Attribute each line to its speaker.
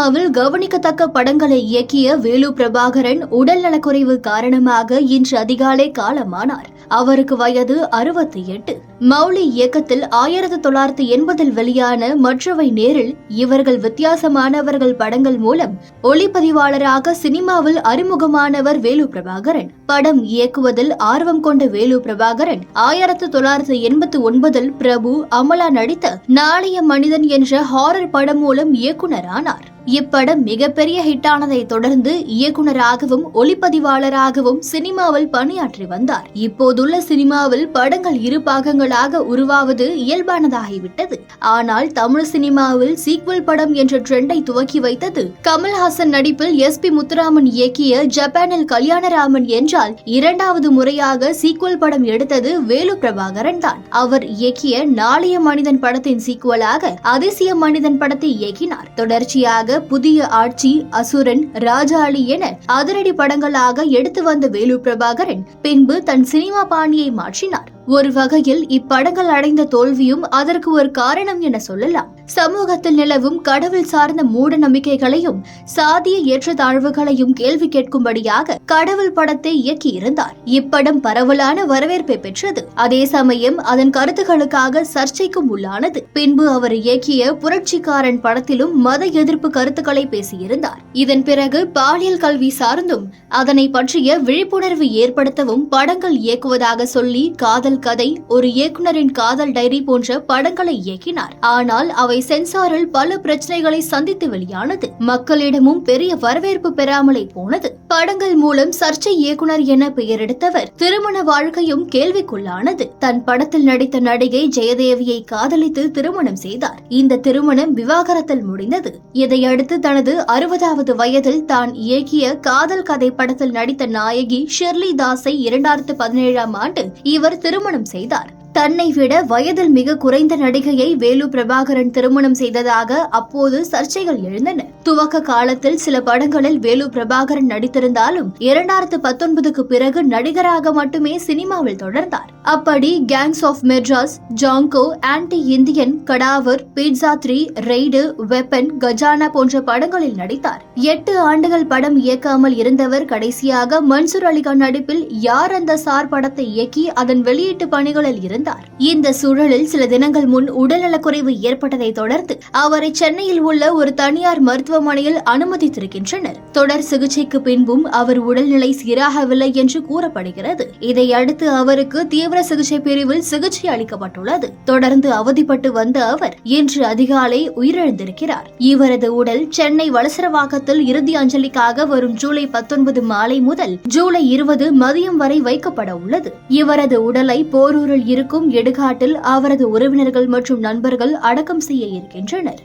Speaker 1: சினிமாவில் கவனிக்கத்தக்க படங்களை இயக்கிய வேலு பிரபாகரன் உடல்நலக்குறைவு காரணமாக இன்று அதிகாலை காலமானார். அவருக்கு வயது 68. மௌலி இயக்கத்தில் 1980 வெளியான மற்றவை நேரில் இவர்கள் வித்தியாசமானவர்கள் படங்கள் மூலம் ஒளிப்பதிவாளராக சினிமாவில் அறிமுகமானவர் வேலு பிரபாகரன். படம் இயக்குவதில் ஆர்வம் கொண்ட வேலு பிரபாகரன் 1989 பிரபு அமலா நடித்த நாளைய மனிதன் என்ற ஹாரர் படம் மூலம் இயக்குனரானார். இப்படம் மிகப்பெரிய ஹிட்டானதை தொடர்ந்து இயக்குனராகவும் ஒளிப்பதிவாளராகவும் சினிமாவில் பணியாற்றி வந்தார். இப்போதுள்ள சினிமாவில் படங்கள் இரு பாகங்களாக உருவாவது இயல்பானதாகிவிட்டது. ஆனால் தமிழ் சினிமாவில் சீக்வல் படம் என்ற ட்ரெண்டை துவக்கி வைத்தது கமல்ஹாசன் நடிப்பில் SP முத்துராமன் இயக்கிய ஜப்பானில் கல்யாணராமன் என்றால் இரண்டாவது முறையாக சீக்வல் படம் எடுத்தது வேலு பிரபாகரன் தான். அவர் இயக்கிய நாளைய மனிதன் படத்தின் சீக்வலாக அதிசய மனிதன் படத்தை இயக்கினார். தொடர்ச்சியாக புதிய ஆட்சி, அசுரன், ராஜாளி என அதிரடி படங்களாக எடுத்து வந்த வேலு பிரபாகரன் பின்பு தன் சினிமா பாணியை மாற்றினார். ஒரு வகையில் இப்படங்கள் அடைந்த தோல்வியும் அதற்கு ஒரு காரணம் என சொல்லலாம். சமூகத்தில் நிலவும் கடவுள் சார்ந்த மூட நம்பிக்கைகளையும் சாதிய ஏற்றத்தாழ்வுகளையும் கேள்வி கேட்கும்படியாக கடவுள் படத்தை இயக்கியிருந்தார். இப்படம் பரவலான வரவேற்பை பெற்றது. அதே சமயம் அதன் கருத்துக்களுக்காக சர்ச்சைக்கும் உள்ளானது. பின்பு அவர் இயக்கிய புரட்சிக்காரன் படத்திலும் மத எதிர்ப்பு கருத்துக்களை பேசியிருந்தார். இதன் பிறகு பாலியல் கல்வி சார்ந்தும் அதனை பற்றிய விழிப்புணர்வு ஏற்படுத்தவும் படங்கள் இயக்குவதாக சொல்லி காதல் கதை, ஒரு இயக்குனரின் காதல் டைரி போன்ற படங்களை இயக்கினார். ஆனால் அவை சென்சாரில் பல பிரச்சனைகளை சந்தித்து வெளியானது. மக்களிடமும் பெரிய வரவேற்பு பெறாமலே போனது. படங்கள் மூலம் சர்ச்சை இயக்குனர் என பெயரெடுத்தவர் திருமண வாழ்க்கையும் கேள்விக்குள்ளானது. தன் படத்தில் நடித்த நடிகை ஜெயதேவியை காதலித்து திருமணம் செய்தார். இந்த திருமணம் விவாகரத்தில் முடிந்தது. இதையடுத்து தனது 60வது வயதில் தான் இயக்கிய காதல் கதை படத்தில் நடித்த நாயகி ஷெர்லி தாஸை 2017ஆம் ஆண்டு இவர் திருமணம் செய்தார். தன்னை விட வயதில் மிக குறைந்த நடிகையை வேலு பிரபாகரன் திருமணம் செய்ததாக அப்போது சர்ச்சைகள் எழுந்தன. துவக்க காலத்தில் சில படங்களில் வேலு பிரபாகரன் நடித்திருந்தாலும் 2019க்கு பிறகு நடிகராக மட்டுமே சினிமாவில் தொடர்ந்தார். அப்படி gangs of Madras, Django, anti Indian, cadaver, pizza 3, raid, weapon, Gajana போன்ற படங்களில் நடித்தார். 8 ஆண்டுகள் படம் இயக்காமல் இருந்தவர் கடைசியாக மன்சூர் அலிகான் நடிப்பில் யார் அந்த சார் படத்தை இயக்கி அதன் வெளியீட்டு பணிகளில் இருந்தார். இந்த சூழலில் சில தினங்கள் முன் உடல்நலக்குறைவு ஏற்பட்டதை தொடர்ந்து அவரை சென்னையில் உள்ள ஒரு தனியார் மருத்துவமனையில் அனுமதித்திருக்கின்றனர். தொடர் சிகிச்சைக்கு பின்பும் அவர் உடல்நிலை சீராகவில்லை என்று கூறப்படுகிறது. இதையடுத்து அவருக்கு தீவிர சிகிச்சை பிரிவில் சிகிச்சை அளிக்கப்பட்டுள்ளது. தொடர்ந்து அவதிப்பட்டு வந்த அவர் இன்று அதிகாலை உயிரிழந்திருக்கிறார். இவரது உடல் சென்னை வளசரவாக்கத்தில் இறுதி அஞ்சலிக்காக வரும் ஜூலை 19 மாலை முதல் ஜூலை 20 மதியம் வரை வைக்கப்பட உள்ளது. இவரது உடலை போரூரில் இருக்கும் எடுகாட்டில் அவரது உறவினர்கள் மற்றும் நண்பர்கள் அடக்கம் செய்ய இருக்கின்றனர்.